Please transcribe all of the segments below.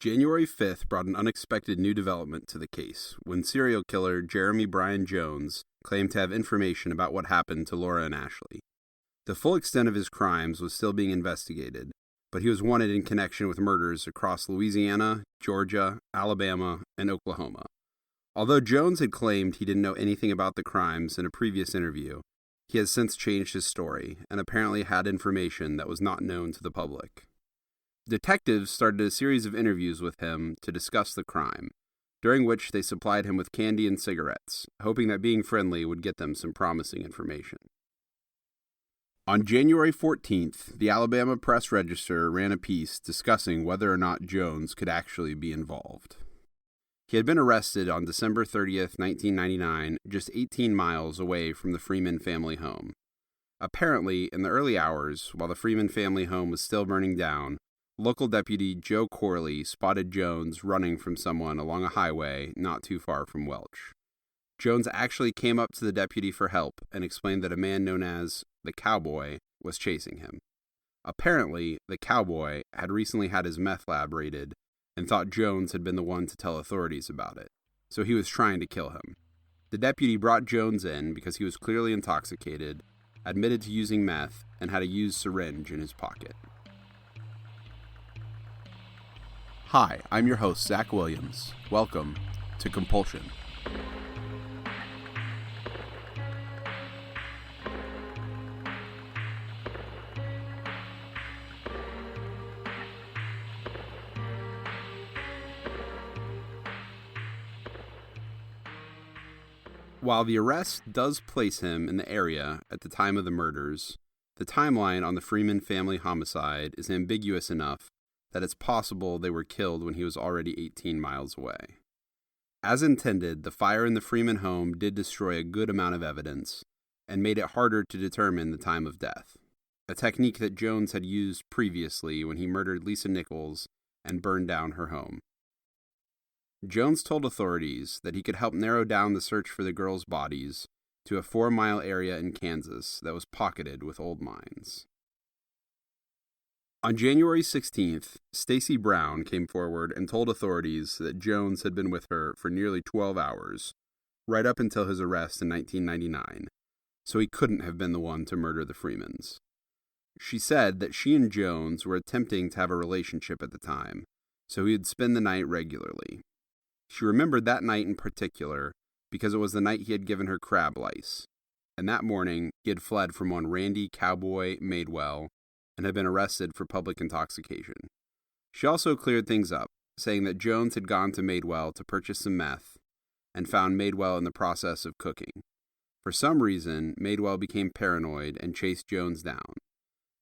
January 5th brought an unexpected new development to the case when serial killer Jeremy Bryan Jones claimed to have information about what happened to Laura and Ashley. The full extent of his crimes was still being investigated, but he was wanted in connection with murders across Louisiana, Georgia, Alabama, and Oklahoma. Although Jones had claimed he didn't know anything about the crimes in a previous interview, he has since changed his story and apparently had information that was not known to the public. Detectives started a series of interviews with him to discuss the crime, during which they supplied him with candy and cigarettes, hoping that being friendly would get them some promising information. On January 14th, the Alabama Press-Register ran a piece discussing whether or not Jones could actually be involved. He had been arrested on December 30th, 1999, just 18 miles away from the Freeman family home. Apparently, in the early hours, while the Freeman family home was still burning down, local deputy Joe Corley spotted Jones running from someone along a highway not too far from Welch. Jones actually came up to the deputy for help and explained that a man known as the Cowboy was chasing him. Apparently, the Cowboy had recently had his meth lab raided and thought Jones had been the one to tell authorities about it, so he was trying to kill him. The deputy brought Jones in because he was clearly intoxicated, admitted to using meth, and had a used syringe in his pocket. Hi, I'm your host, Zach Williams. Welcome to Compulsion. While the arrest does place him in the area at the time of the murders, the timeline on the Freeman family homicide is ambiguous enough that it's possible they were killed when he was already 18 miles away. As intended, the fire in the Freeman home did destroy a good amount of evidence and made it harder to determine the time of death, a technique that Jones had used previously when he murdered Lisa Nichols and burned down her home. Jones told authorities that he could help narrow down the search for the girls' bodies to a 4-mile area in Kansas that was pocketed with old mines. On January 16th, Stacy Brown came forward and told authorities that Jones had been with her for nearly 12 hours, right up until his arrest in 1999, so he couldn't have been the one to murder the Freemans. She said that she and Jones were attempting to have a relationship at the time, so he would spend the night regularly. She remembered that night in particular because it was the night he had given her crab lice, and that morning he had fled from one Randy Cowboy Madewell and had been arrested for public intoxication. She also cleared things up, saying that Jones had gone to Madewell to purchase some meth and found Madewell in the process of cooking. For some reason, Madewell became paranoid and chased Jones down.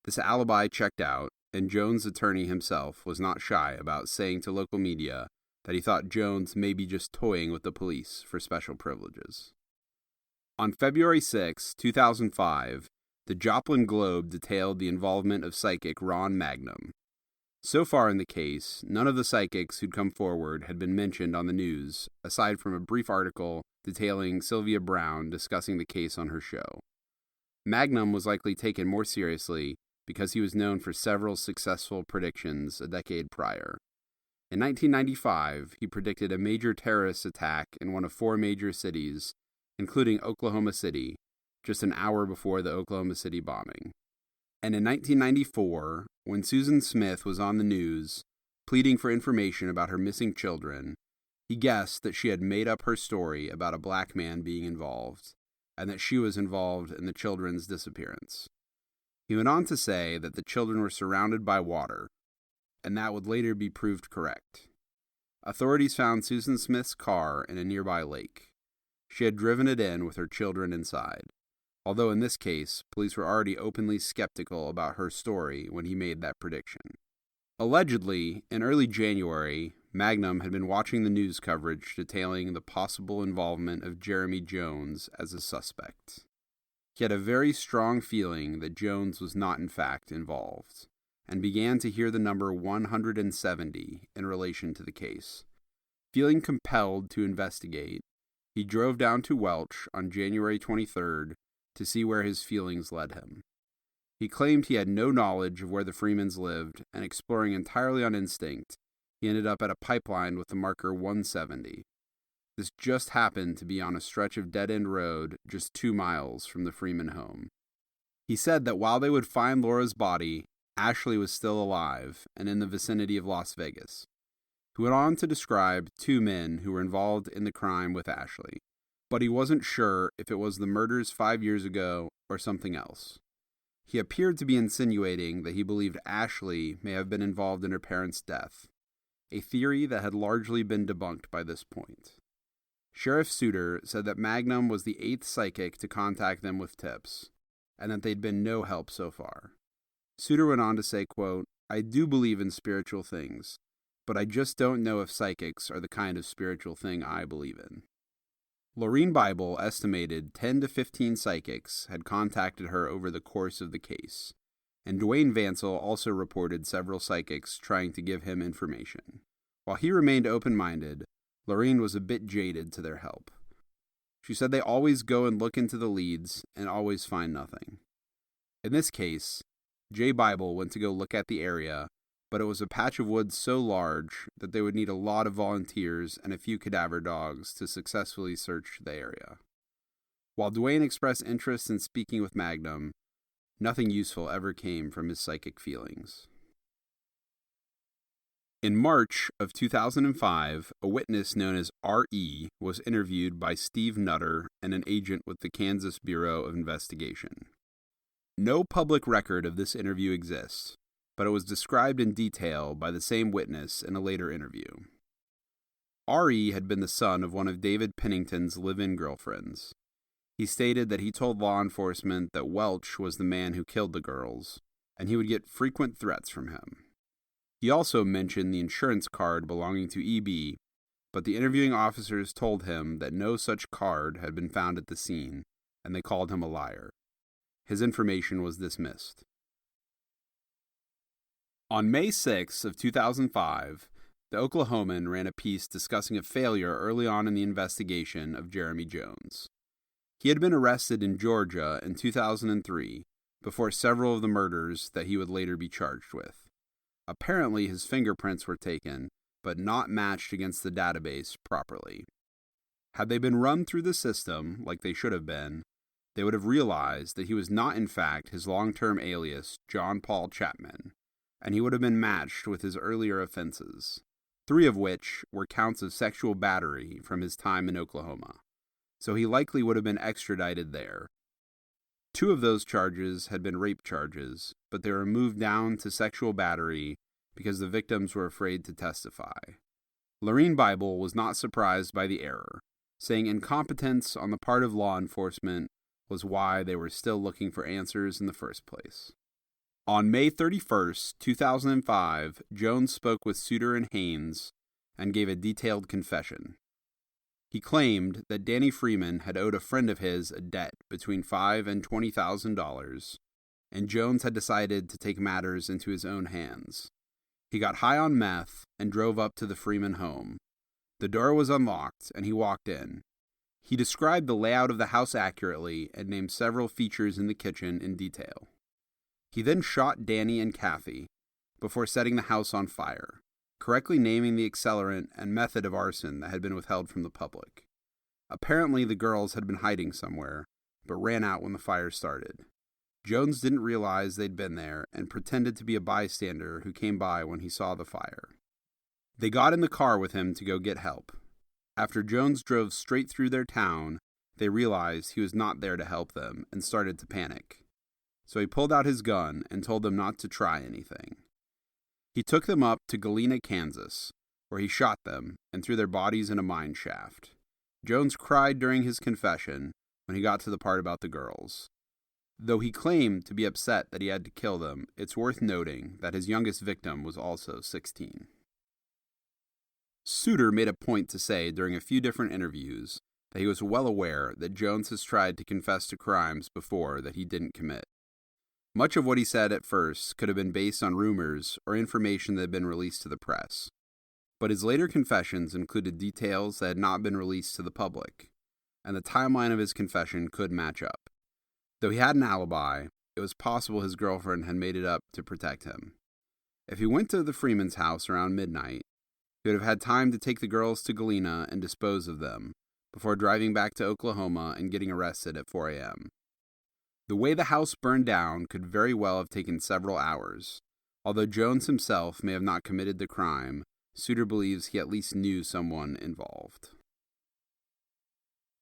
This alibi checked out, and Jones' attorney himself was not shy about saying to local media that he thought Jones may be just toying with the police for special privileges. On February 6, 2005, the Joplin Globe detailed the involvement of psychic Ron Magnum. So far in the case, none of the psychics who'd come forward had been mentioned on the news, aside from a brief article detailing Sylvia Brown discussing the case on her show. Magnum was likely taken more seriously because he was known for several successful predictions a decade prior. In 1995, he predicted a major terrorist attack in one of 4 major cities, including Oklahoma City, just an hour before the Oklahoma City bombing. And in 1994, when Susan Smith was on the news, pleading for information about her missing children, he guessed that she had made up her story about a black man being involved, and that she was involved in the children's disappearance. He went on to say that the children were surrounded by water, and that would later be proved correct. Authorities found Susan Smith's car in a nearby lake. She had driven it in with her children inside, although in this case, police were already openly skeptical about her story when he made that prediction. Allegedly, in early January, Magnum had been watching the news coverage detailing the possible involvement of Jeremy Jones as a suspect. He had a very strong feeling that Jones was not in fact involved, and began to hear the number 170 in relation to the case. Feeling compelled to investigate, he drove down to Welch on January 23rd to see where his feelings led him. He claimed he had no knowledge of where the Freemans lived, and exploring entirely on instinct, he ended up at a pipeline with the marker 170. This just happened to be on a stretch of dead-end road just 2 miles from the Freeman home. He said that while they would find Laura's body, Ashley was still alive and in the vicinity of Las Vegas. He went on to describe 2 men who were involved in the crime with Ashley, but he wasn't sure if it was the murders 5 years ago or something else. He appeared to be insinuating that he believed Ashley may have been involved in her parents' death, a theory that had largely been debunked by this point. Sheriff Suter said that Magnum was the 8th psychic to contact them with tips, and that they'd been no help so far. Suter went on to say, quote, "I do believe in spiritual things, but I just don't know if psychics are the kind of spiritual thing I believe in." Laureen Bible estimated 10 to 15 psychics had contacted her over the course of the case, and Dwayne Vansell also reported several psychics trying to give him information. While he remained open-minded, Laureen was a bit jaded to their help. She said they always go and look into the leads and always find nothing. In this case, Jay Bible went to go look at the area, but it was a patch of woods so large that they would need a lot of volunteers and a few cadaver dogs to successfully search the area. While Dwayne expressed interest in speaking with Magnum, nothing useful ever came from his psychic feelings. In March of 2005, a witness known as R.E. was interviewed by Steve Nutter and an agent with the Kansas Bureau of Investigation. No public record of this interview exists, but it was described in detail by the same witness in a later interview. R.E. had been the son of one of David Pennington's live-in girlfriends. He stated that he told law enforcement that Welch was the man who killed the girls, and he would get frequent threats from him. He also mentioned the insurance card belonging to E.B., but the interviewing officers told him that no such card had been found at the scene, and they called him a liar. His information was dismissed. On May 6 of 2005, the Oklahoman ran a piece discussing a failure early on in the investigation of Jeremy Jones. He had been arrested in Georgia in 2003 before several of the murders that he would later be charged with. Apparently, his fingerprints were taken, but not matched against the database properly. Had they been run through the system, like they should have been, they would have realized that he was not in fact his long-term alias, John Paul Chapman, and he would have been matched with his earlier offenses, 3 of which were counts of sexual battery from his time in Oklahoma, so he likely would have been extradited there. 2 of those charges had been rape charges, but they were moved down to sexual battery because the victims were afraid to testify. Laureen Bible was not surprised by the error, saying incompetence on the part of law enforcement was why they were still looking for answers in the first place. On May 31, 2005, Jones spoke with Suter and Haynes and gave a detailed confession. He claimed that Danny Freeman had owed a friend of his a debt between $5,000 and $20,000, and Jones had decided to take matters into his own hands. He got high on meth and drove up to the Freeman home. The door was unlocked, and he walked in. He described the layout of the house accurately and named several features in the kitchen in detail. He then shot Danny and Kathy before setting the house on fire, correctly naming the accelerant and method of arson that had been withheld from the public. Apparently, the girls had been hiding somewhere, but ran out when the fire started. Jones didn't realize they'd been there and pretended to be a bystander who came by when he saw the fire. They got in the car with him to go get help. After Jones drove straight through their town, they realized he was not there to help them and started to panic. So he pulled out his gun and told them not to try anything. He took them up to Galena, Kansas, where he shot them and threw their bodies in a mine shaft. Jones cried during his confession when he got to the part about the girls. Though he claimed to be upset that he had to kill them, it's worth noting that his youngest victim was also 16. Suter made a point to say during a few different interviews that he was well aware that Jones has tried to confess to crimes before that he didn't commit. Much of what he said at first could have been based on rumors or information that had been released to the press, but his later confessions included details that had not been released to the public, and the timeline of his confession could match up. Though he had an alibi, it was possible his girlfriend had made it up to protect him. If he went to the Freeman's house around midnight, He would have had time to take the girls to Galena and dispose of them, before driving back to Oklahoma and getting arrested at 4 a.m. The way the house burned down could very well have taken several hours. Although Jones himself may have not committed the crime, Suter believes he at least knew someone involved.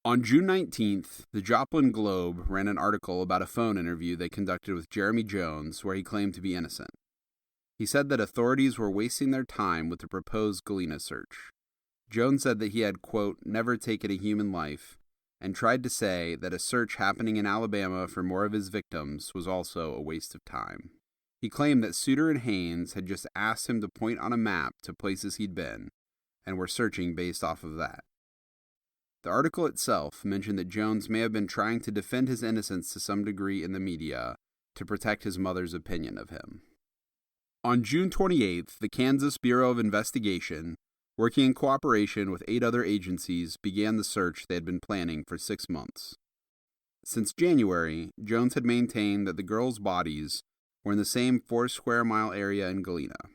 On June 19th, the Joplin Globe ran an article about a phone interview they conducted with Jeremy Jones where he claimed to be innocent. He said that authorities were wasting their time with the proposed Galena search. Jones said that he had, quote, never taken a human life, and tried to say that a search happening in Alabama for more of his victims was also a waste of time. He claimed that Suter and Haynes had just asked him to point on a map to places he'd been, and were searching based off of that. The article itself mentioned that Jones may have been trying to defend his innocence to some degree in the media to protect his mother's opinion of him. On June 28th, the Kansas Bureau of Investigation, working in cooperation with 8 other agencies, began the search they had been planning for 6 months. Since January, Jones had maintained that the girls' bodies were in the same 4-square-mile area in Galena.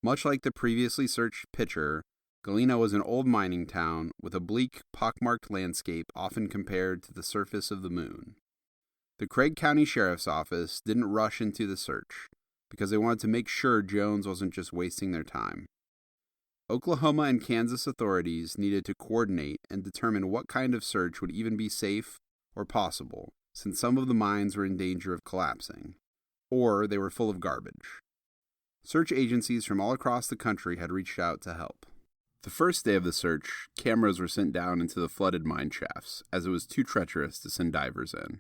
Much like the previously searched picture, Galena was an old mining town with a bleak, pockmarked landscape often compared to the surface of the moon. The Craig County Sheriff's Office didn't rush into the search because they wanted to make sure Jones wasn't just wasting their time. Oklahoma and Kansas authorities needed to coordinate and determine what kind of search would even be safe or possible, since some of the mines were in danger of collapsing, or they were full of garbage. Search agencies from all across the country had reached out to help. The first day of the search, cameras were sent down into the flooded mine shafts, as it was too treacherous to send divers in.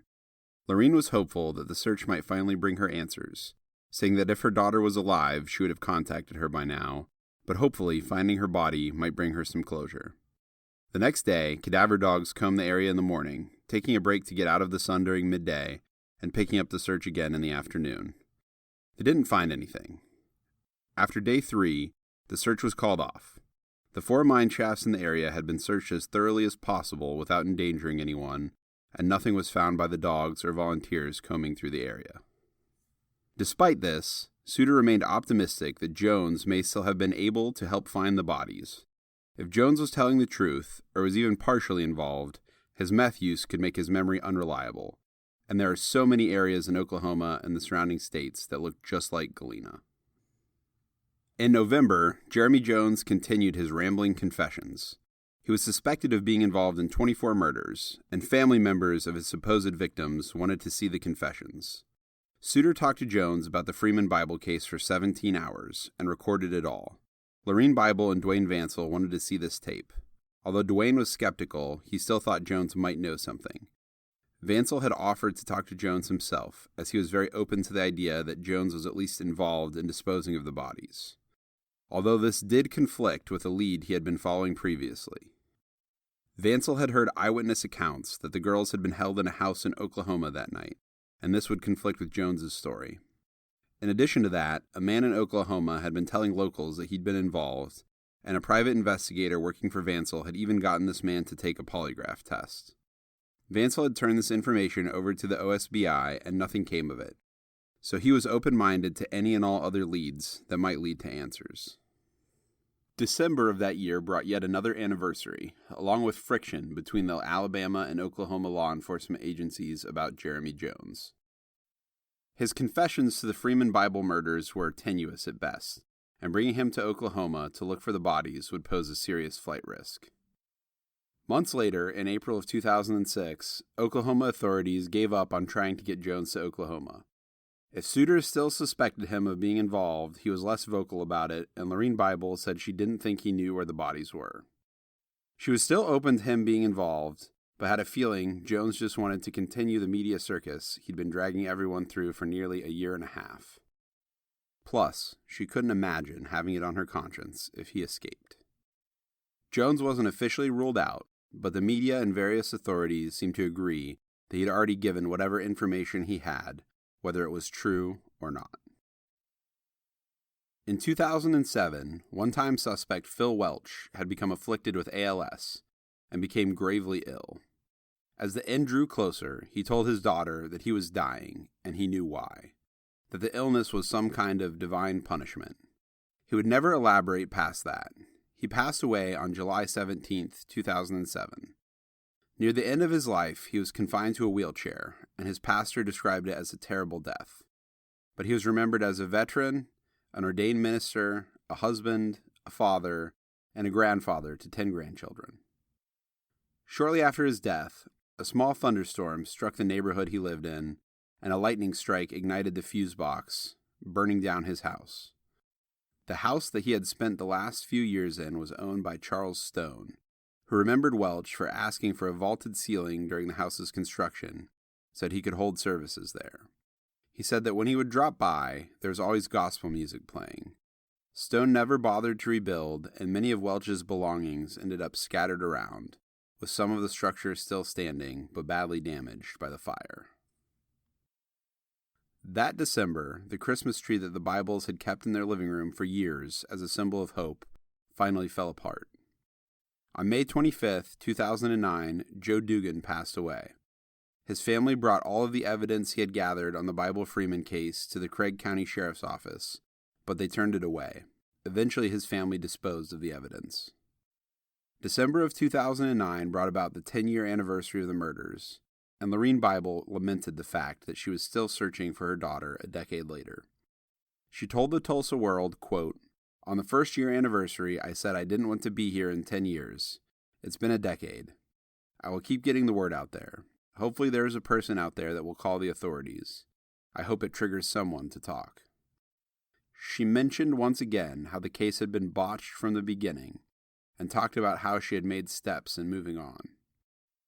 Lorene was hopeful that the search might finally bring her answers, saying that if her daughter was alive, she would have contacted her by now, but hopefully finding her body might bring her some closure. The next day, cadaver dogs combed the area in the morning, taking a break to get out of the sun during midday, and picking up the search again in the afternoon. They didn't find anything. After day 3, the search was called off. The 4 mine shafts in the area had been searched as thoroughly as possible without endangering anyone, and nothing was found by the dogs or volunteers combing through the area. Despite this, Suter remained optimistic that Jones may still have been able to help find the bodies. If Jones was telling the truth, or was even partially involved, his meth use could make his memory unreliable, and there are so many areas in Oklahoma and the surrounding states that look just like Galena. In November, Jeremy Jones continued his rambling confessions. He was suspected of being involved in 24 murders, and family members of his supposed victims wanted to see the confessions. Suter talked to Jones about the Freeman Bible case for 17 hours and recorded it all. Lorene Bible and Dwayne Vansell wanted to see this tape. Although Dwayne was skeptical, he still thought Jones might know something. Vansell had offered to talk to Jones himself, as he was very open to the idea that Jones was at least involved in disposing of the bodies. Although this did conflict with a lead he had been following previously. Vansell had heard eyewitness accounts that the girls had been held in a house in Oklahoma that night, and this would conflict with Jones's story. In addition to that, a man in Oklahoma had been telling locals that he'd been involved, and a private investigator working for Vansell had even gotten this man to take a polygraph test. Vansell had turned this information over to the OSBI, and nothing came of it, so he was open-minded to any and all other leads that might lead to answers. December of that year brought yet another anniversary, along with friction between the Alabama and Oklahoma law enforcement agencies about Jeremy Jones. His confessions to the Freeman Bible murders were tenuous at best, and bringing him to Oklahoma to look for the bodies would pose a serious flight risk. Months later, in April of 2006, Oklahoma authorities gave up on trying to get Jones to Oklahoma. If Suter still suspected him of being involved, he was less vocal about it, and Lorene Bible said she didn't think he knew where the bodies were. She was still open to him being involved, but had a feeling Jones just wanted to continue the media circus he'd been dragging everyone through for nearly a year and a half. Plus, she couldn't imagine having it on her conscience if he escaped. Jones wasn't officially ruled out, but the media and various authorities seemed to agree that he'd already given whatever information he had, whether it was true or not. In 2007, one-time suspect Phil Welch had become afflicted with ALS and became gravely ill. As the end drew closer, he told his daughter that he was dying, and he knew why, that the illness was some kind of divine punishment. He would never elaborate past that. He passed away on July 17, 2007. Near the end of his life, he was confined to a wheelchair, and his pastor described it as a terrible death. But he was remembered as a veteran, an ordained minister, a husband, a father, and a grandfather to 10 grandchildren. Shortly after his death, a small thunderstorm struck the neighborhood he lived in, and a lightning strike ignited the fuse box, burning down his house. The house that he had spent the last few years in was owned by Charles Stone, who remembered Welch for asking for a vaulted ceiling during the house's construction so that he could hold services there. He said that when he would drop by, there was always gospel music playing. Stone never bothered to rebuild, and many of Welch's belongings ended up scattered around, with some of the structures still standing but badly damaged by the fire. That December, the Christmas tree that the Bibles had kept in their living room for years as a symbol of hope finally fell apart. On May 25, 2009, Joe Dugan passed away. His family brought all of the evidence he had gathered on the Bible Freeman case to the Craig County Sheriff's Office, but they turned it away. Eventually, his family disposed of the evidence. December of 2009 brought about the 10-year anniversary of the murders, and Lorene Bible lamented the fact that she was still searching for her daughter a decade later. She told the Tulsa World, quote, "On the first-year anniversary, I said I didn't want to be here in 10 years. It's been a decade. I will keep getting the word out there. Hopefully there is a person out there that will call the authorities. I hope it triggers someone to talk." She mentioned once again how the case had been botched from the beginning, and talked about how she had made steps in moving on.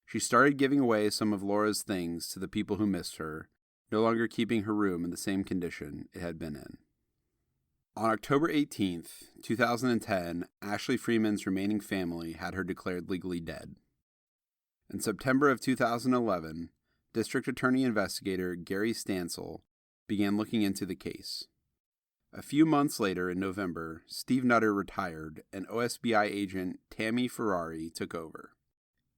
She started giving away some of Laura's things to the people who missed her, no longer keeping her room in the same condition it had been in. On October 18, 2010, Ashley Freeman's remaining family had her declared legally dead. In September of 2011, District Attorney Investigator Gary Stansel began looking into the case. A few months later, in November, Steve Nutter retired and OSBI agent Tammy Ferrari took over.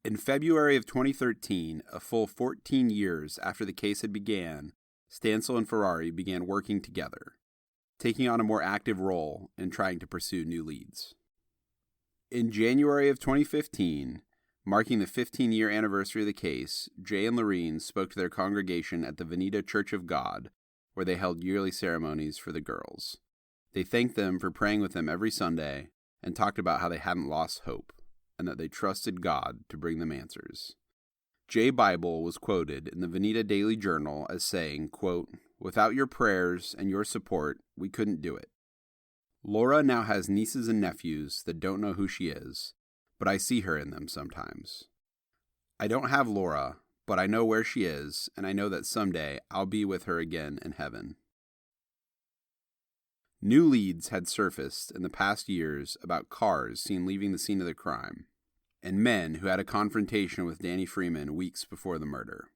In February of 2013, a full 14 years after the case had began, Stansel and Ferrari began working together, taking on a more active role in trying to pursue new leads. In January of 2015, marking the 15-year anniversary of the case, Jay and Lorene spoke to their congregation at the Veneta Church of God, where they held yearly ceremonies for the girls. They thanked them for praying with them every Sunday and talked about how they hadn't lost hope and that they trusted God to bring them answers. Jay Bible was quoted in the Veneta Daily Journal as saying, quote, "Without your prayers and your support, we couldn't do it. Laura now has nieces and nephews that don't know who she is, but I see her in them sometimes. I don't have Laura, but I know where she is, and I know that someday I'll be with her again in heaven." New leads had surfaced in the past years about cars seen leaving the scene of the crime, and men who had a confrontation with Danny Freeman weeks before the murder.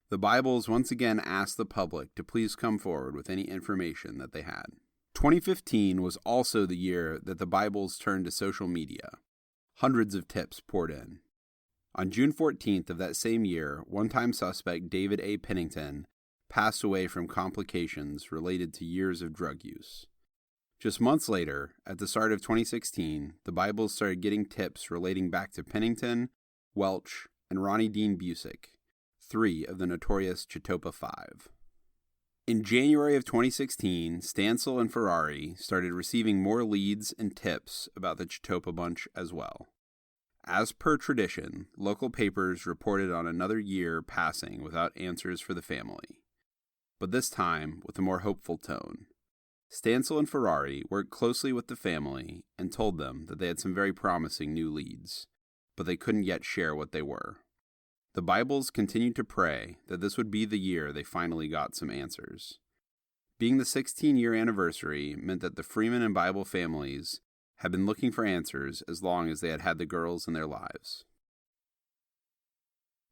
The Bibles once again asked the public to please come forward with any information that they had. 2015 was also the year that the Bibles turned to social media. Hundreds of tips poured in. On June 14th of that same year, one-time suspect David A. Pennington passed away from complications related to years of drug use. Just months later, at the start of 2016, the Bibles started getting tips relating back to Pennington, Welch, and Ronnie Dean Busick, 3 of the notorious Chitopa 5. In January of 2016, Stansel and Ferrari started receiving more leads and tips about the Chitopa bunch as well. As per tradition, local papers reported on another year passing without answers for the family, but this time with a more hopeful tone. Stansel and Ferrari worked closely with the family and told them that they had some very promising new leads, but they couldn't yet share what they were. The Bibles continued to pray that this would be the year they finally got some answers. Being the 16-year anniversary meant that the Freeman and Bible families had been looking for answers as long as they had had the girls in their lives.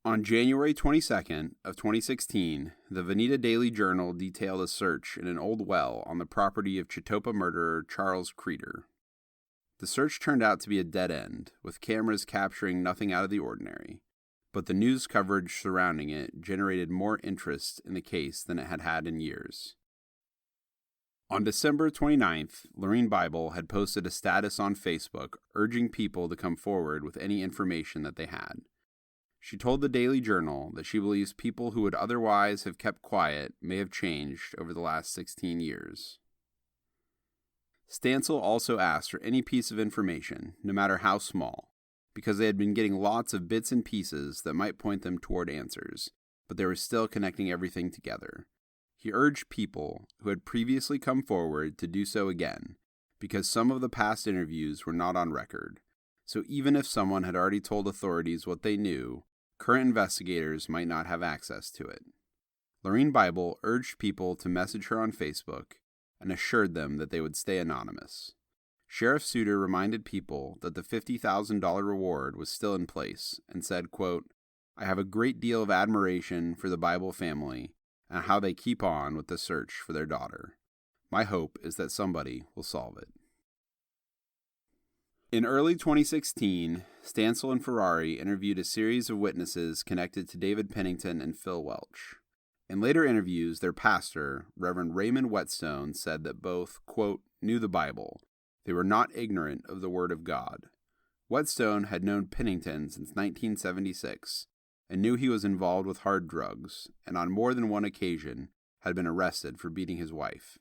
On January 22nd of 2016, the Veneta Daily Journal detailed a search in an old well on the property of Chitopa murderer Charles Creeder. The search turned out to be a dead end, with cameras capturing nothing out of the ordinary, but the news coverage surrounding it generated more interest in the case than it had had in years. On December 29th, Lorene Bible had posted a status on Facebook urging people to come forward with any information that they had. She told the Daily Journal that she believes people who would otherwise have kept quiet may have changed over the last 16 years. Stanley also asked for any piece of information, no matter how small, because they had been getting lots of bits and pieces that might point them toward answers, but they were still connecting everything together. He urged people who had previously come forward to do so again, because some of the past interviews were not on record. So even if someone had already told authorities what they knew, current investigators might not have access to it. Lorene Bible urged people to message her on Facebook and assured them that they would stay anonymous. Sheriff Suter reminded people that the $50,000 reward was still in place and said, quote, "I have a great deal of admiration for the Bible family and how they keep on with the search for their daughter. My hope is that somebody will solve it." In early 2016, Stanley and Ferrari interviewed a series of witnesses connected to David Pennington and Phil Welch. In later interviews, their pastor, Reverend Raymond Whetstone, said that both, quote, "knew the Bible. They were not ignorant of the Word of God." Whetstone had known Pennington since 1976 and knew he was involved with hard drugs, and on more than one occasion had been arrested for beating his wife.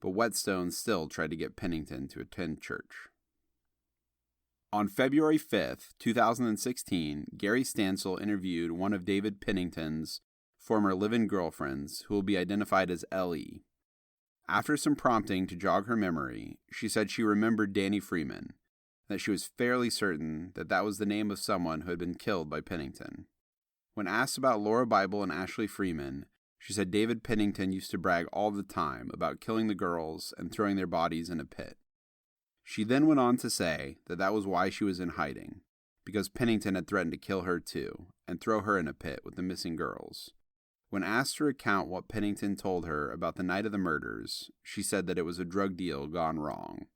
But Whetstone still tried to get Pennington to attend church. On February 5th, 2016, Gary Stanley interviewed one of David Pennington's former live-in girlfriends, who will be identified as L.E. After some prompting to jog her memory, she said she remembered Danny Freeman, that she was fairly certain that that was the name of someone who had been killed by Pennington. When asked about Laura Bible and Ashley Freeman, she said David Pennington used to brag all the time about killing the girls and throwing their bodies in a pit. She then went on to say that that was why she was in hiding, because Pennington had threatened to kill her too and throw her in a pit with the missing girls. When asked to recount what Pennington told her about the night of the murders, she said that it was a drug deal gone wrong.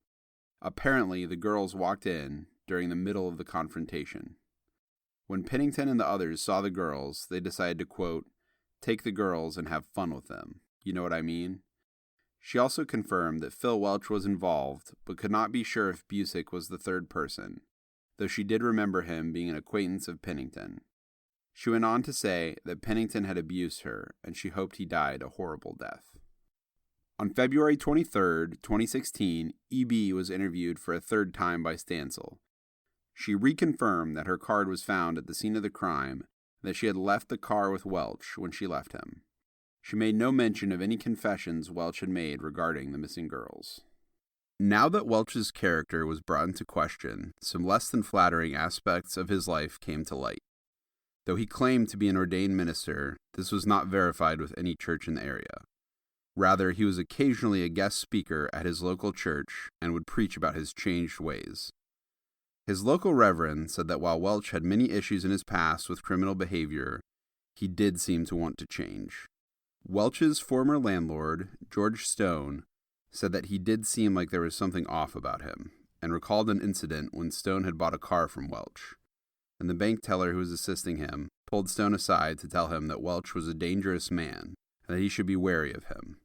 Apparently, the girls walked in during the middle of the confrontation. When Pennington and the others saw the girls, they decided to, quote, "take the girls and have fun with them. You know what I mean?" She also confirmed that Phil Welch was involved, but could not be sure if Busick was the third person, though she did remember him being an acquaintance of Pennington. She went on to say that Pennington had abused her, and she hoped he died a horrible death. On February 23, 2016, E.B. was interviewed for a third time by Stanley. She reconfirmed that her card was found at the scene of the crime, and that she had left the car with Welch when she left him. She made no mention of any confessions Welch had made regarding the missing girls. Now that Welch's character was brought into question, some less than flattering aspects of his life came to light. Though he claimed to be an ordained minister, this was not verified with any church in the area. Rather, he was occasionally a guest speaker at his local church and would preach about his changed ways. His local reverend said that while Welch had many issues in his past with criminal behavior, he did seem to want to change. Welch's former landlord, George Stone, said that he did seem like there was something off about him, and recalled an incident when Stone had bought a car from Welch, and the bank teller who was assisting him pulled Stone aside to tell him that Welch was a dangerous man, and that he should be wary of him.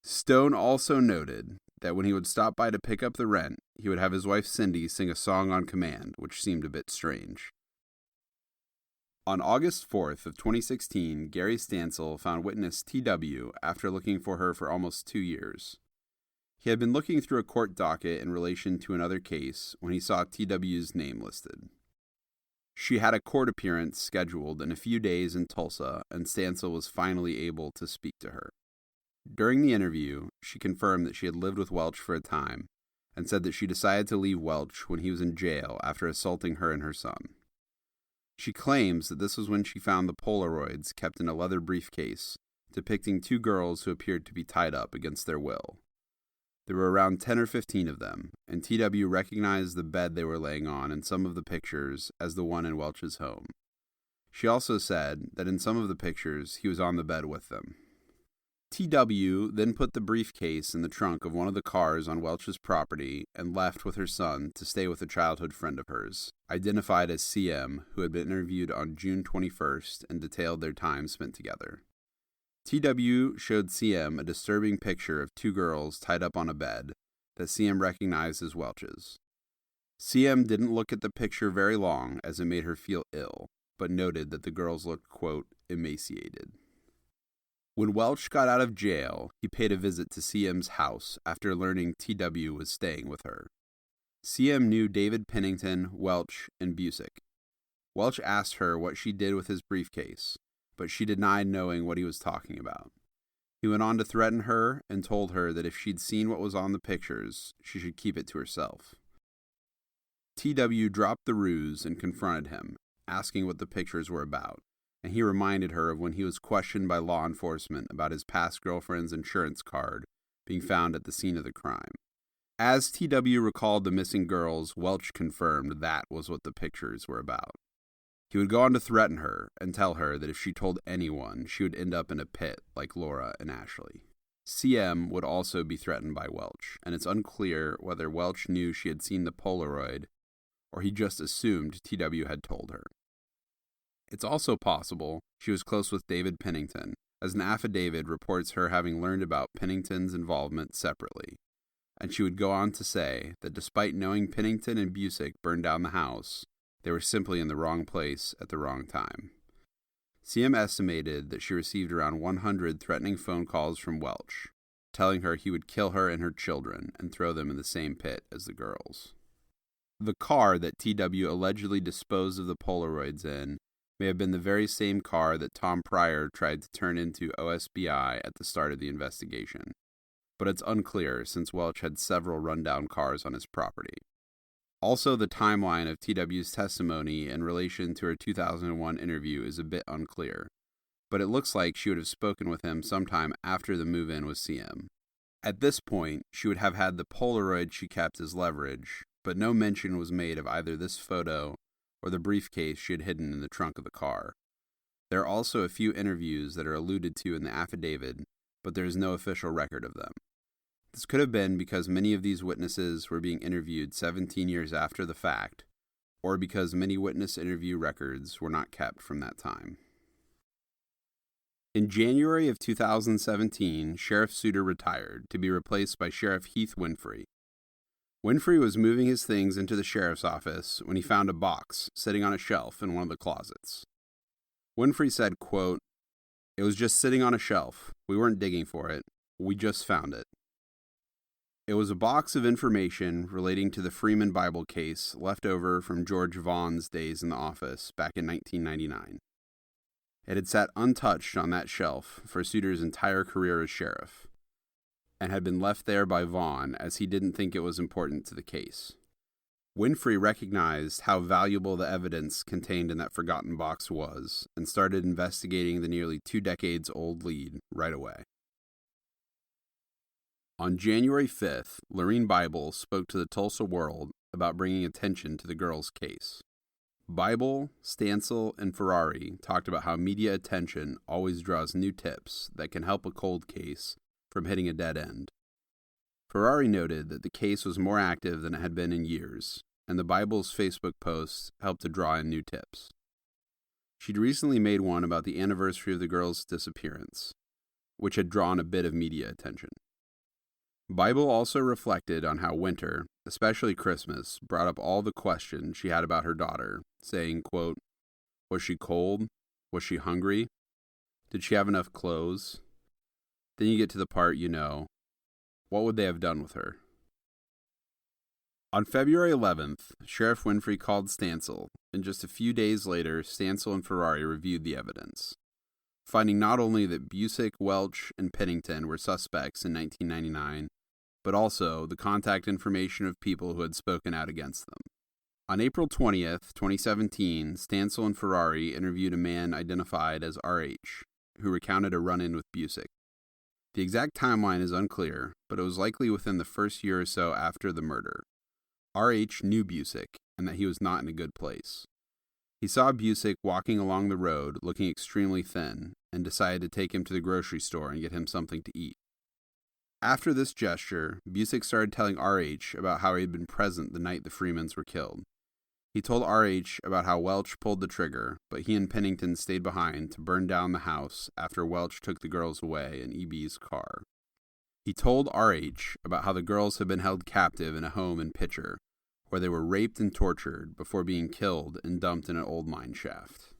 Stone also noted that when he would stop by to pick up the rent, he would have his wife Cindy sing a song on command, which seemed a bit strange. On August 4th of 2016, Gary Stanley found witness T.W. after looking for her for almost 2 years. He had been looking through a court docket in relation to another case when he saw T.W.'s name listed. She had a court appearance scheduled in a few days in Tulsa, and Stanley was finally able to speak to her. During the interview, she confirmed that she had lived with Welch for a time, and said that she decided to leave Welch when he was in jail after assaulting her and her son. She claims that this was when she found the Polaroids kept in a leather briefcase, depicting 2 girls who appeared to be tied up against their will. There were around 10 or 15 of them, and T.W. recognized the bed they were laying on in some of the pictures as the one in Welch's home. She also said that in some of the pictures he was on the bed with them. T.W. then put the briefcase in the trunk of one of the cars on Welch's property and left with her son to stay with a childhood friend of hers, identified as C.M., who had been interviewed on June 21st and detailed their time spent together. TW showed CM a disturbing picture of two girls tied up on a bed that CM recognized as Welch's. CM didn't look at the picture very long as it made her feel ill, but noted that the girls looked, quote, emaciated. When Welch got out of jail, he paid a visit to CM's house after learning TW was staying with her. CM knew David Pennington, Welch, and Busick. Welch asked her what she did with his briefcase, but she denied knowing what he was talking about. He went on to threaten her and told her that if she'd seen what was on the pictures, she should keep it to herself. TW dropped the ruse and confronted him, asking what the pictures were about, and he reminded her of when he was questioned by law enforcement about his past girlfriend's insurance card being found at the scene of the crime. As TW recalled the missing girls, Welch confirmed that was what the pictures were about. He would go on to threaten her and tell her that if she told anyone, she would end up in a pit like Laura and Ashley. CM would also be threatened by Welch, and it's unclear whether Welch knew she had seen the Polaroid or he just assumed TW had told her. It's also possible she was close with David Pennington, as an affidavit reports her having learned about Pennington's involvement separately, and she would go on to say that despite knowing Pennington and Busick burned down the house, they were simply in the wrong place at the wrong time. CM estimated that she received around 100 threatening phone calls from Welch, telling her he would kill her and her children and throw them in the same pit as the girls. The car that TW allegedly disposed of the Polaroids in may have been the very same car that Tom Pryor tried to turn into OSBI at the start of the investigation, but it's unclear since Welch had several rundown cars on his property. Also, the timeline of TW's testimony in relation to her 2001 interview is a bit unclear, but it looks like she would have spoken with him sometime after the move-in with CM. At this point, she would have had the Polaroid she kept as leverage, but no mention was made of either this photo or the briefcase she had hidden in the trunk of the car. There are also a few interviews that are alluded to in the affidavit, but there is no official record of them. This could have been because many of these witnesses were being interviewed 17 years after the fact, or because many witness interview records were not kept from that time. In January of 2017, Sheriff Suter retired to be replaced by Sheriff Heath Winfrey. Winfrey was moving his things into the sheriff's office when he found a box sitting on a shelf in one of the closets. Winfrey said, quote, "It was just sitting on a shelf. We weren't digging for it. We just found it." It was a box of information relating to the Freeman Bible case left over from George Vaughn's days in the office back in 1999. It had sat untouched on that shelf for Suter's entire career as sheriff, and had been left there by Vaughn as he didn't think it was important to the case. Winfrey recognized how valuable the evidence contained in that forgotten box was, and started investigating the nearly 2 decades old lead right away. On January 5th, Lorene Bible spoke to the Tulsa World about bringing attention to the girls' case. Bible, Stanley, and Ferrari talked about how media attention always draws new tips that can help a cold case from hitting a dead end. Ferrari noted that the case was more active than it had been in years, and the Bible's Facebook posts helped to draw in new tips. She'd recently made one about the anniversary of the girls' disappearance, which had drawn a bit of media attention. Bible also reflected on how winter, especially Christmas, brought up all the questions she had about her daughter, saying, quote, "Was she cold? Was she hungry? Did she have enough clothes?" Then you get to the part you know. What would they have done with her? On February 11th, Sheriff Winfrey called Stanley, and just a few days later, Stanley and Ferrari reviewed the evidence, finding not only that Busick, Welch, and Pennington were suspects in 1999, but also the contact information of people who had spoken out against them. On April 20th, 2017, Stanley and Ferrari interviewed a man identified as RH, who recounted a run-in with Busick. The exact timeline is unclear, but it was likely within the first year or so after the murder. RH knew Busick, and that he was not in a good place. He saw Busick walking along the road, looking extremely thin, and decided to take him to the grocery store and get him something to eat. After this gesture, Busick started telling RH about how he had been present the night the Freemans were killed. He told RH about how Welch pulled the trigger, but he and Pennington stayed behind to burn down the house after Welch took the girls away in EB's car. He told RH about how the girls had been held captive in a home in Pitcher, where they were raped and tortured before being killed and dumped in an old mine shaft.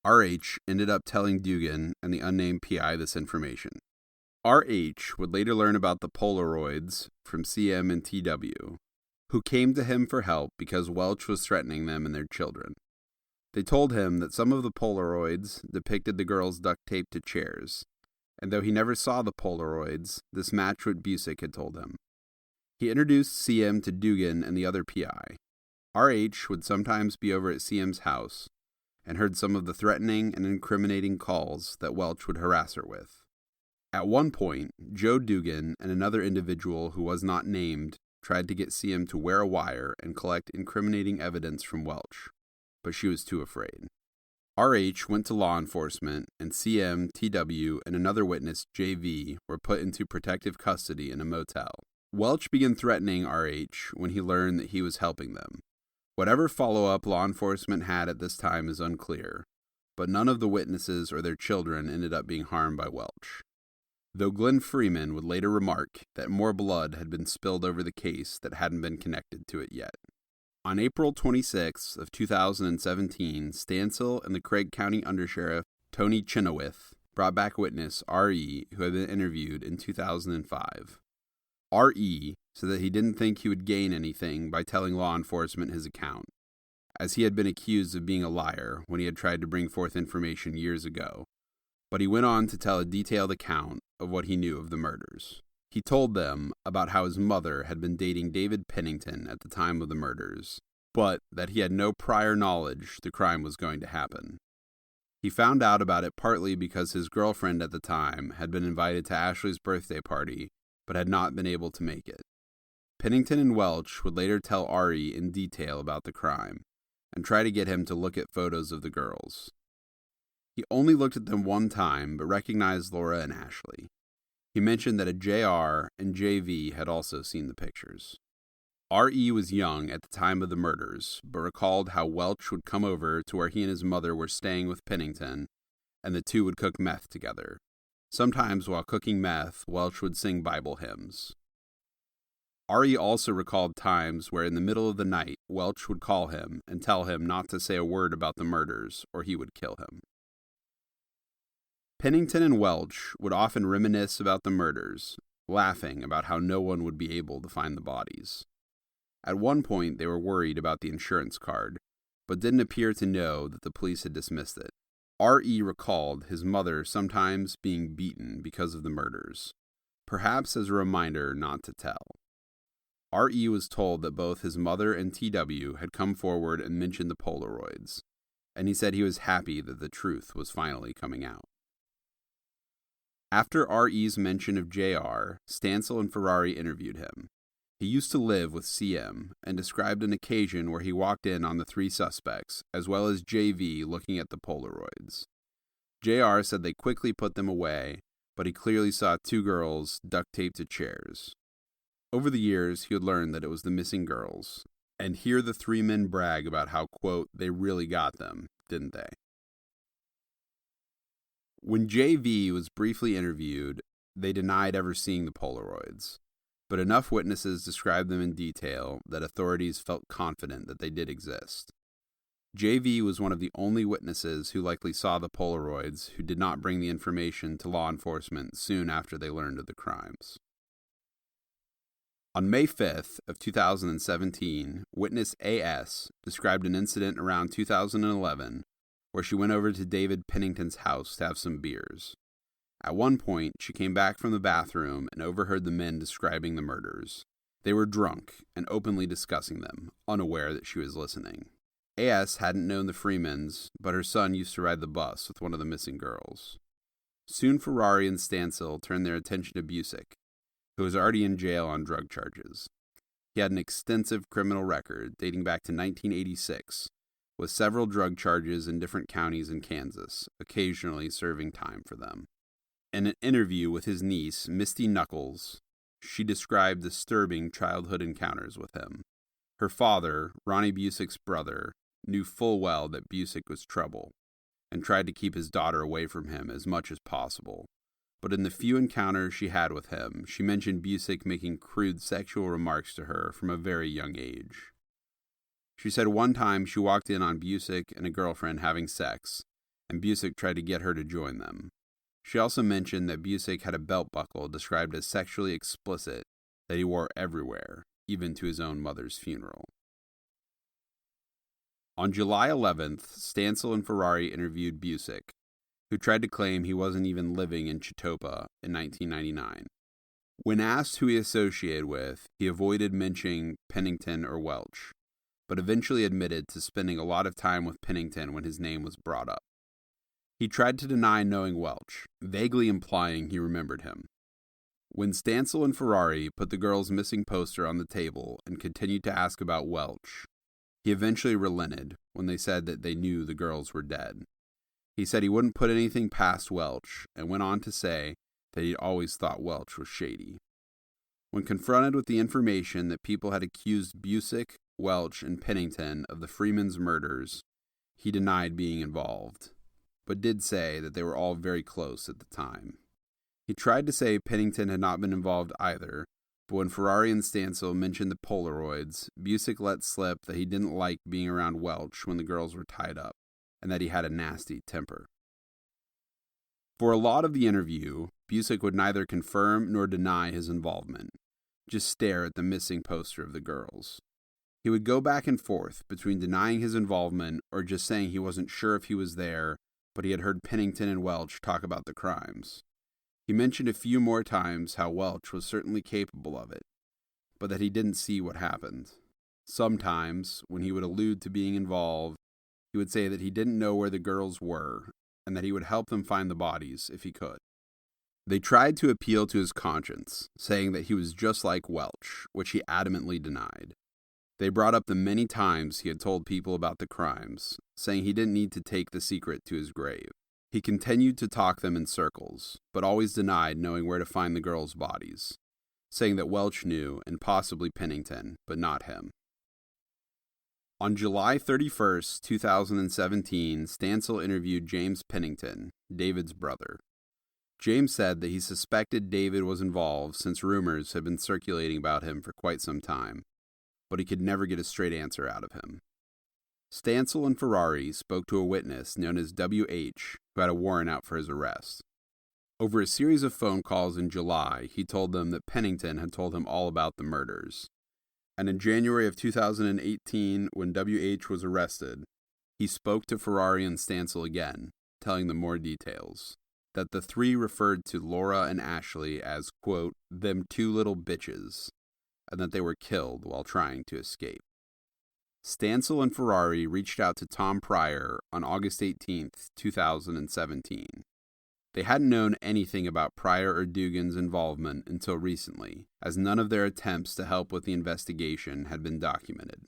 RH ended up telling Dugan and the unnamed PI this information. RH would later learn about the Polaroids from CM and TW, who came to him for help because Welch was threatening them and their children. They told him that some of the Polaroids depicted the girls duct taped to chairs, and though he never saw the Polaroids, this matched what Busick had told him. He introduced CM to Dugan and the other PI. RH would sometimes be over at CM's house and heard some of the threatening and incriminating calls that Welch would harass her with. At one point, Joe Dugan and another individual who was not named tried to get CM to wear a wire and collect incriminating evidence from Welch, but she was too afraid. RH went to law enforcement, and CM, TW, and another witness, JV, were put into protective custody in a motel. Welch began threatening RH when he learned that he was helping them. Whatever follow-up law enforcement had at this time is unclear, but none of the witnesses or their children ended up being harmed by Welch. Though Glenn Freeman would later remark that more blood had been spilled over the case that hadn't been connected to it yet. On April 26th of 2017, Stansill and the Craig County Undersheriff Tony Chenoweth brought back witness R.E., who had been interviewed in 2005. R.E. said that he didn't think he would gain anything by telling law enforcement his account, as he had been accused of being a liar when he had tried to bring forth information years ago, but he went on to tell a detailed account of what he knew of the murders. He told them about how his mother had been dating David Pennington at the time of the murders, but that he had no prior knowledge the crime was going to happen. He found out about it partly because his girlfriend at the time had been invited to Ashley's birthday party, but had not been able to make it. Pennington and Welch would later tell Ari in detail about the crime, and try to get him to look at photos of the girls. He only looked at them one time, but recognized Laura and Ashley. He mentioned that a JR and JV had also seen the pictures. R.E. was young at the time of the murders, but recalled how Welch would come over to where he and his mother were staying with Pennington, and the two would cook meth together. Sometimes while cooking meth, Welch would sing Bible hymns. R.E. also recalled times where in the middle of the night, Welch would call him and tell him not to say a word about the murders, or he would kill him. Pennington and Welch would often reminisce about the murders, laughing about how no one would be able to find the bodies. At one point, they were worried about the insurance card, but didn't appear to know that the police had dismissed it. R.E. recalled his mother sometimes being beaten because of the murders, perhaps as a reminder not to tell. R.E. was told that both his mother and T.W. had come forward and mentioned the Polaroids, and he said he was happy that the truth was finally coming out. After R.E.'s mention of J.R., Stansill and Ferrari interviewed him. He used to live with CM and described an occasion where he walked in on the three suspects, as well as JV looking at the Polaroids. JR said they quickly put them away, but he clearly saw two girls duct taped to chairs. Over the years, he would learn that it was the missing girls, and hear the three men brag about how, quote, they really got them, didn't they? When JV was briefly interviewed, they denied ever seeing the Polaroids, but enough witnesses described them in detail that authorities felt confident that they did exist. JV was one of the only witnesses who likely saw the Polaroids who did not bring the information to law enforcement soon after they learned of the crimes. On May 5th of 2017, witness AS described an incident around 2011 where she went over to David Pennington's house to have some beers. At one point, she came back from the bathroom and overheard the men describing the murders. They were drunk and openly discussing them, unaware that she was listening. A.S. hadn't known the Freemans, but her son used to ride the bus with one of the missing girls. Soon Ferrari and Stansill turned their attention to Busick, who was already in jail on drug charges. He had an extensive criminal record dating back to 1986, with several drug charges in different counties in Kansas, occasionally serving time for them. In an interview with his niece, Misty Knuckles, she described disturbing childhood encounters with him. Her father, Ronnie Busick's brother, knew full well that Busick was trouble and tried to keep his daughter away from him as much as possible. But in the few encounters she had with him, she mentioned Busick making crude sexual remarks to her from a very young age. She said one time she walked in on Busick and a girlfriend having sex, and Busick tried to get her to join them. She also mentioned that Busick had a belt buckle described as sexually explicit that he wore everywhere, even to his own mother's funeral. On July 11th, Stansill and Ferrari interviewed Busick, who tried to claim he wasn't even living in Chitopa in 1999. When asked who he associated with, he avoided mentioning Pennington or Welch, but eventually admitted to spending a lot of time with Pennington when his name was brought up. He tried to deny knowing Welch, vaguely implying he remembered him. When Stansill and Ferrari put the girl's missing poster on the table and continued to ask about Welch, he eventually relented when they said that they knew the girls were dead. He said he wouldn't put anything past Welch and went on to say that he'd always thought Welch was shady. When confronted with the information that people had accused Busick, Welch, and Pennington of the Freeman's murders, he denied being involved, but did say that they were all very close at the time. He tried to say Pennington had not been involved either, but when Ferrari and Stansill mentioned the Polaroids, Busick let slip that he didn't like being around Welch when the girls were tied up, and that he had a nasty temper. For a lot of the interview, Busick would neither confirm nor deny his involvement, just stare at the missing poster of the girls. He would go back and forth between denying his involvement or just saying he wasn't sure if he was there, but he had heard Pennington and Welch talk about the crimes. He mentioned a few more times how Welch was certainly capable of it, but that he didn't see what happened. Sometimes, when he would allude to being involved, he would say that he didn't know where the girls were, and that he would help them find the bodies if he could. They tried to appeal to his conscience, saying that he was just like Welch, which he adamantly denied. They brought up the many times he had told people about the crimes, saying he didn't need to take the secret to his grave. He continued to talk them in circles, but always denied knowing where to find the girls' bodies, saying that Welch knew and possibly Pennington, but not him. On July 31st, 2017, Stansill interviewed James Pennington, David's brother. James said that he suspected David was involved since rumors had been circulating about him for quite some time, but he could never get a straight answer out of him. Stansill and Ferrari spoke to a witness known as W.H., who had a warrant out for his arrest. Over a series of phone calls in July, he told them that Pennington had told him all about the murders. And in January of 2018, when W.H. was arrested, he spoke to Ferrari and Stansill again, telling them more details. That the three referred to Laura and Ashley as, quote, them two little bitches, and that they were killed while trying to escape. Stansill and Ferrari reached out to Tom Pryor on August 18th, 2017. They hadn't known anything about Pryor or Dugan's involvement until recently, as none of their attempts to help with the investigation had been documented.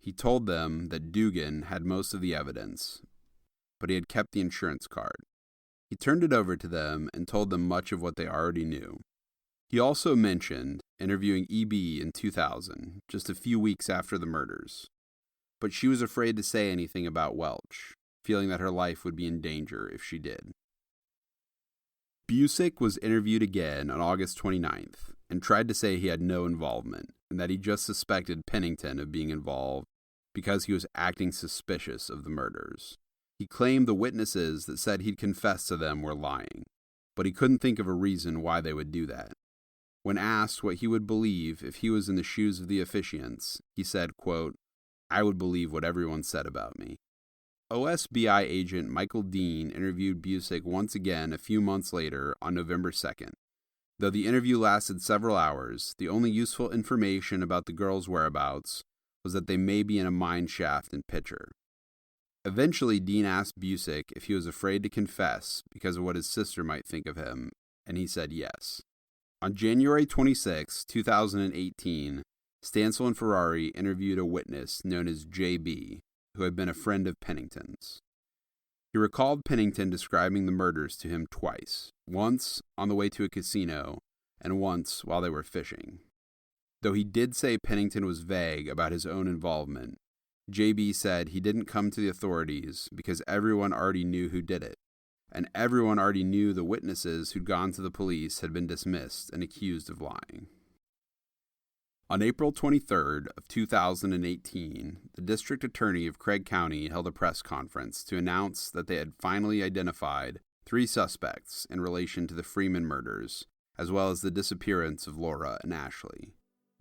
He told them that Dugan had most of the evidence, but he had kept the insurance card. He turned it over to them and told them much of what they already knew. He also mentioned interviewing E.B. in 2000, just a few weeks after the murders. But she was afraid to say anything about Welch, feeling that her life would be in danger if she did. Busick was interviewed again on August 29th and tried to say he had no involvement and that he just suspected Pennington of being involved because he was acting suspicious of the murders. He claimed the witnesses that said he'd confessed to them were lying, but he couldn't think of a reason why they would do that. When asked what he would believe if he was in the shoes of the officiants, he said, quote, I would believe what everyone said about me. OSBI agent Michael Dean interviewed Busick once again a few months later on November 2nd. Though the interview lasted several hours, the only useful information about the girls' whereabouts was that they may be in a mine shaft in Pitcher. Eventually, Dean asked Busick if he was afraid to confess because of what his sister might think of him, and he said yes. On January 26, 2018, Stansill and Ferrari interviewed a witness known as J.B., who had been a friend of Pennington's. He recalled Pennington describing the murders to him twice, once on the way to a casino and once while they were fishing. Though he did say Pennington was vague about his own involvement, JB said he didn't come to the authorities because everyone already knew who did it, and everyone already knew the witnesses who'd gone to the police had been dismissed and accused of lying. On April 23rd of 2018, the district attorney of Craig County held a press conference to announce that they had finally identified 3 suspects in relation to the Freeman murders, as well as the disappearance of Laura and Ashley.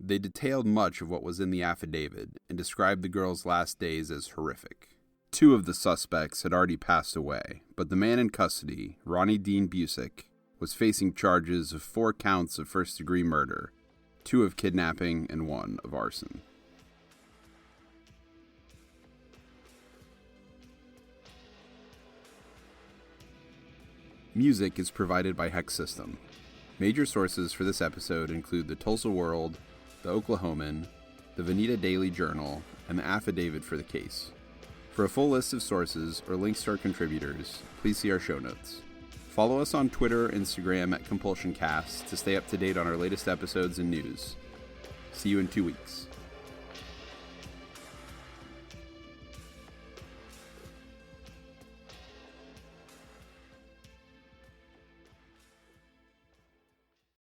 They detailed much of what was in the affidavit and described the girls' last days as horrific. 2 of the suspects had already passed away, but the man in custody, Ronnie Dean Busick, was facing charges of 4 counts of first-degree murder, 2 of kidnapping, and 1 of arson. Music is provided by Hexsystem. Major sources for this episode include the Tulsa World, the Oklahoman, the Veneta Daily Journal, and the Affidavit for the case. For a full list of sources or links to our contributors, please see our show notes. Follow us on Twitter or Instagram at CompulsionCast to stay up to date on our latest episodes and news. See you in 2 weeks.